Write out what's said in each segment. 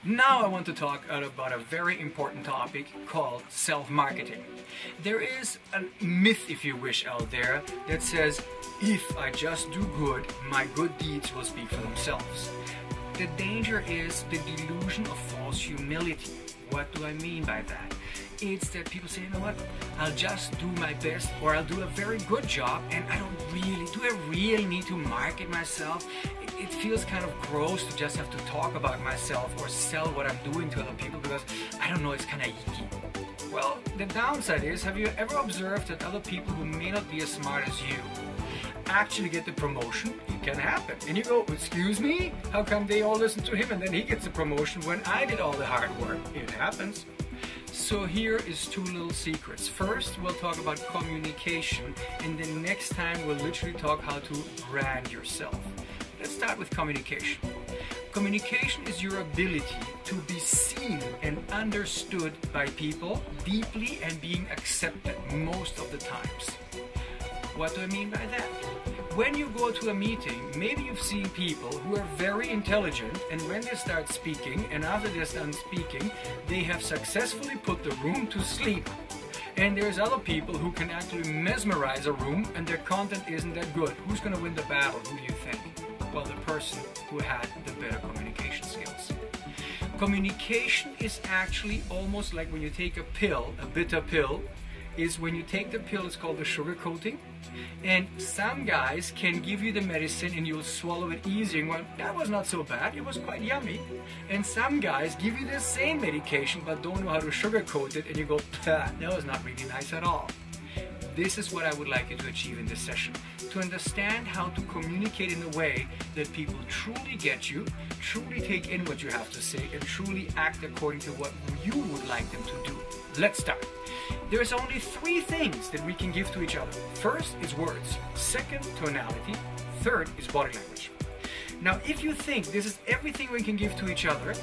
Now I want to talk about a very important topic called self-marketing. There is a myth, if you wish, out there that says, if I just do good, my good deeds will speak for themselves. The danger is the delusion of false humility. What do I mean by that? It's that people say, you know what, I'll just do my best, or I'll do a very good job, and do I really need to market myself? It feels kind of gross to just have to talk about myself or sell what I'm doing to other people because, I don't know, it's kind of icky. Well, the downside is, have you ever observed that other people who may not be as smart as you actually get the promotion? It can happen. And you go, excuse me? How come they all listen to him and then he gets the promotion when I did all the hard work? It happens. So here is two little secrets. First, we'll talk about communication, and then next time we'll literally talk how to brand yourself. Let's start with communication. Communication is your ability to be seen and understood by people deeply and being accepted most of the times. What do I mean by that? When you go to a meeting, maybe you've seen people who are very intelligent, and when they start speaking, and after they're done speaking, they have successfully put the room to sleep. And there's other people who can actually mesmerize a room, and their content isn't that good. Who's going to win the battle? Who do you think? Well, the person who had the better communication skills. Communication is actually almost like when you take a pill, a bitter pill, is when you take the pill, it's called the sugar coating. And some guys can give you the medicine and you'll swallow it easy and well, that was not so bad, it was quite yummy. And some guys give you the same medication but don't know how to sugarcoat it and you go, that was not really nice at all. This is what I would like you to achieve in this session. To understand how to communicate in a way that people truly get you, truly take in what you have to say, and truly act according to what you would like them to do. Let's start. There's only three things that we can give to each other. First is words. Second, tonality. Third is body language. Now, if you think this is everything we can give to each other,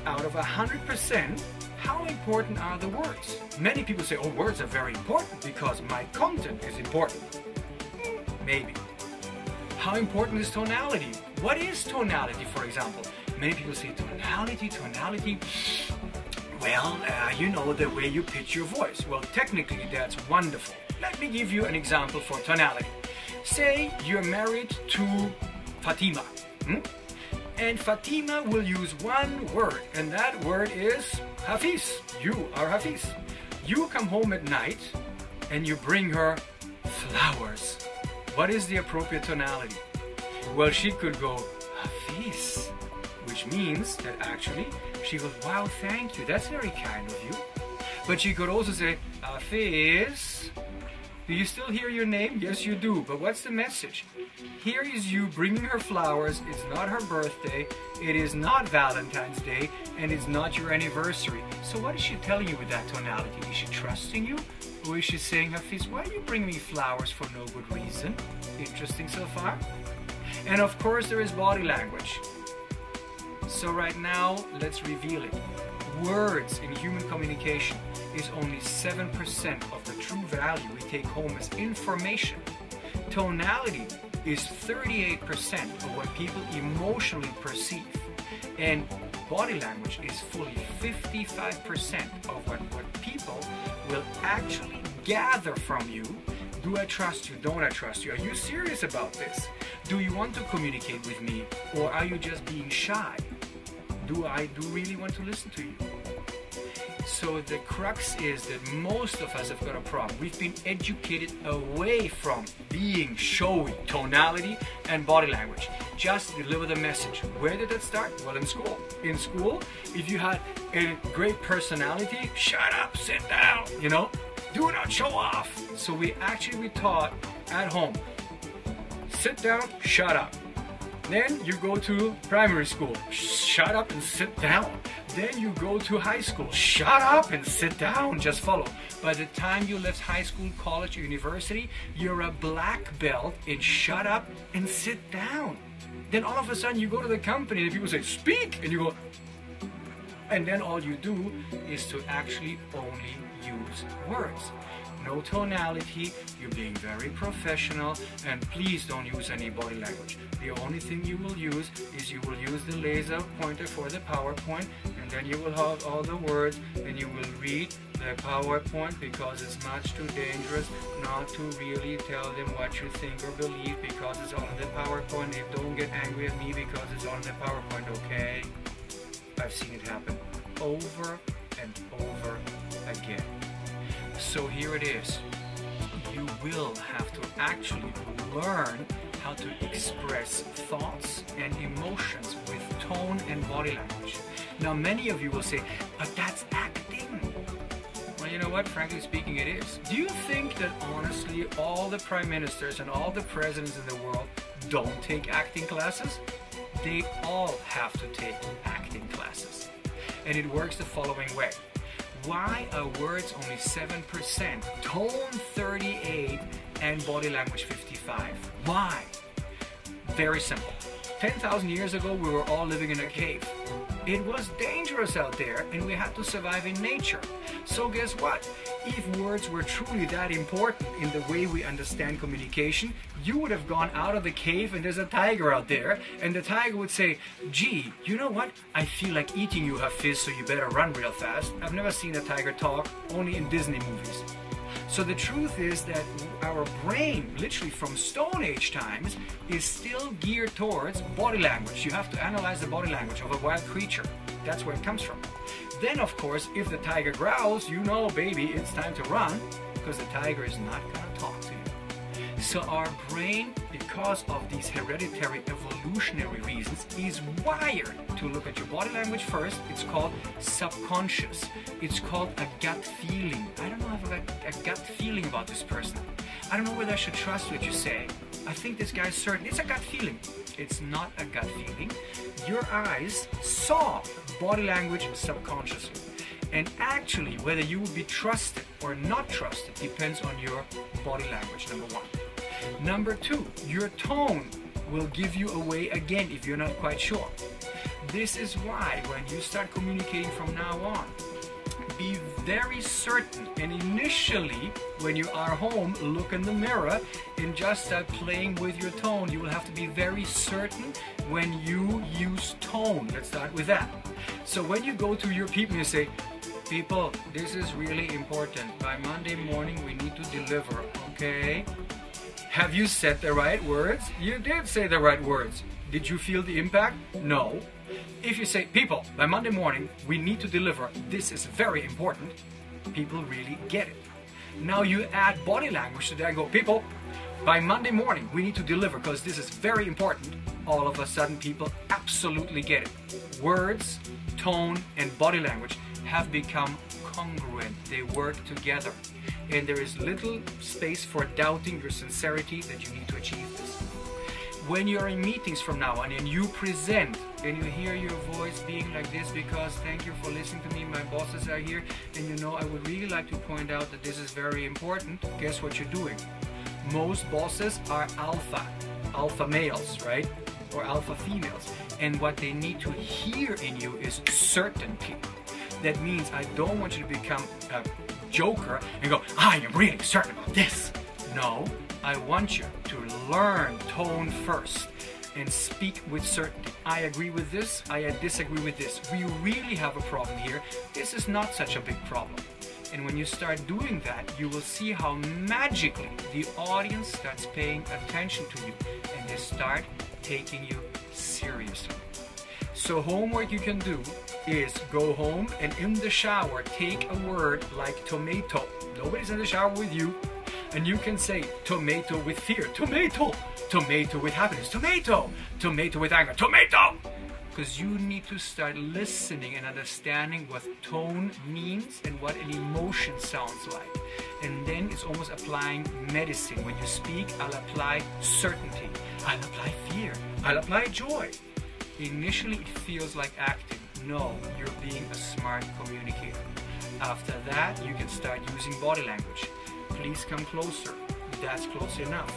out of 100%, how important are the words? Many people say, oh, words are very important because my content is important. Maybe. How important is tonality? What is tonality, for example? Many people say tonality. Well, you know, the way you pitch your voice. Well, technically, that's wonderful. Let me give you an example for tonality. Say you're married to Fatima. And Fatima will use one word, and that word is Hafiz. You are Hafiz. You come home at night, and you bring her flowers. What is the appropriate tonality? Well, she could go, Hafiz, which means that actually she goes, wow, thank you, that's very kind of you. But she could also say, Hafiz, do you still hear your name? Yes, you do. But what's the message? Here is you bringing her flowers. It's not her birthday. It is not Valentine's Day. And it's not your anniversary. So what is she telling you with that tonality? Is she trusting you? Or is she saying, Hafiz, why do you bring me flowers for no good reason? Interesting so far? And of course there is body language. So right now, let's reveal it. Words in human communication is only 7% of the true value we take home as information. Tonality is 38% of what people emotionally perceive. And body language is fully 55% of what people will actually gather from you. Do I trust you? Don't I trust you? Are you serious about this? Do you want to communicate with me? Or are you just being shy? Do I really want to listen to you? So the crux is that most of us have got a problem. We've been educated away from being showy, tonality and body language. Just deliver the message. Where did that start? Well, in school. In school, if you had a great personality, shut up, sit down, you know, do not show off. So we taught at home, sit down, shut up. Then you go to primary school, shut up and sit down. Then you go to high school, shut up and sit down, just follow. By the time you left high school, college, or university, you're a black belt in shut up and sit down. Then all of a sudden you go to the company and people say, speak, and you go, and then all you do is to actually only use words. No tonality, you're being very professional, and please don't use any body language. The only thing you will use is you will use the laser pointer for the PowerPoint, and and then you will have all the words, and you will read the PowerPoint because it's much too dangerous not to really tell them what you think or believe because it's all in the PowerPoint. They don't get angry at me because it's all in the PowerPoint, okay? I've seen it happen over and over again. So here it is. You will have to actually learn how to express thoughts and emotions with tone and body language. Now, many of you will say, but that's acting. Well, you know what? Frankly speaking, it is. Do you think that honestly all the prime ministers and all the presidents in the world don't take acting classes? They all have to take acting classes. And it works the following way. Why are words only 7%, tone 38, and body language 55? Why? Very simple. 10,000 years ago, we were all living in a cave. It was dangerous out there, and we had to survive in nature. So guess what? If words were truly that important in the way we understand communication, you would have gone out of the cave and there's a tiger out there, and the tiger would say, gee, you know what? I feel like eating you, Hafiz, so you better run real fast. I've never seen a tiger talk, only in Disney movies. So the truth is that our brain, literally from Stone Age times, is still geared towards body language. You have to analyze the body language of a wild creature. That's where it comes from. Then, of course, if the tiger growls, you know, baby, it's time to run, because the tiger is not going to talk to you. So our brain, because of these hereditary evolutionary reasons, is wired to look at your body language first. It's called subconscious. It's called a gut feeling. I don't know if I've got a gut feeling about this person. I don't know whether I should trust what you say. I think this guy's certain. It's a gut feeling. It's not a gut feeling. Your eyes saw body language subconsciously. And actually, whether you will be trusted or not trusted depends on your body language, number one. Number two, your tone will give you away again if you're not quite sure. This is why when you start communicating from now on, be very certain, and initially when you are home, look in the mirror and just start playing with your tone. You will have to be very certain when you use tone. Let's start with that. So when you go to your people and you say, people, this is really important. By Monday morning we need to deliver, okay? Have you said the right words? You did say the right words. Did you feel the impact? No. If you say, people, by Monday morning, we need to deliver, this is very important, people really get it. Now you add body language to that and go, people, by Monday morning, we need to deliver because this is very important. All of a sudden, people absolutely get it. Words, tone, and body language have become congruent. They work together. And there is little space for doubting your sincerity that you need to achieve this. When you're in meetings from now on and you present and you hear your voice being like this because thank you for listening to me, my bosses are here, and you know I would really like to point out that this is very important, guess what you're doing? Most bosses are alpha males, right? Or alpha females. And what they need to hear in you is certainty. That means I don't want you to become a joker and go, I am really certain about this. No, I want you to learn tone first and speak with certainty. I agree with this, I disagree with this. We really have a problem here. This is not such a big problem. And when you start doing that, you will see how magically the audience starts paying attention to you and they start taking you seriously. So homework you can do is go home and in the shower take a word like tomato. Nobody's in the shower with you. And you can say tomato with fear, tomato, tomato with happiness, tomato, tomato with anger, tomato. Because you need to start listening and understanding what tone means and what an emotion sounds like. And then it's almost applying medicine. When you speak, I'll apply certainty. I'll apply fear. I'll apply joy. Initially, it feels like acting. No, you're being a smart communicator. After that, you can start using body language. Please come closer. That's close enough.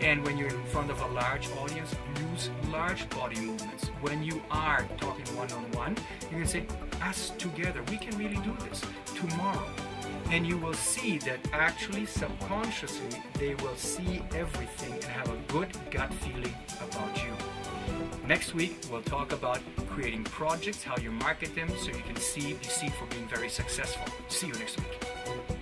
And when you're in front of a large audience, use large body movements. When you are talking one-on-one, you can say, us together, we can really do this tomorrow. And you will see that actually subconsciously, they will see everything and have a good gut feeling about you. Next week, we'll talk about creating projects, how you market them, so you can be seen for being very successful. See you next week.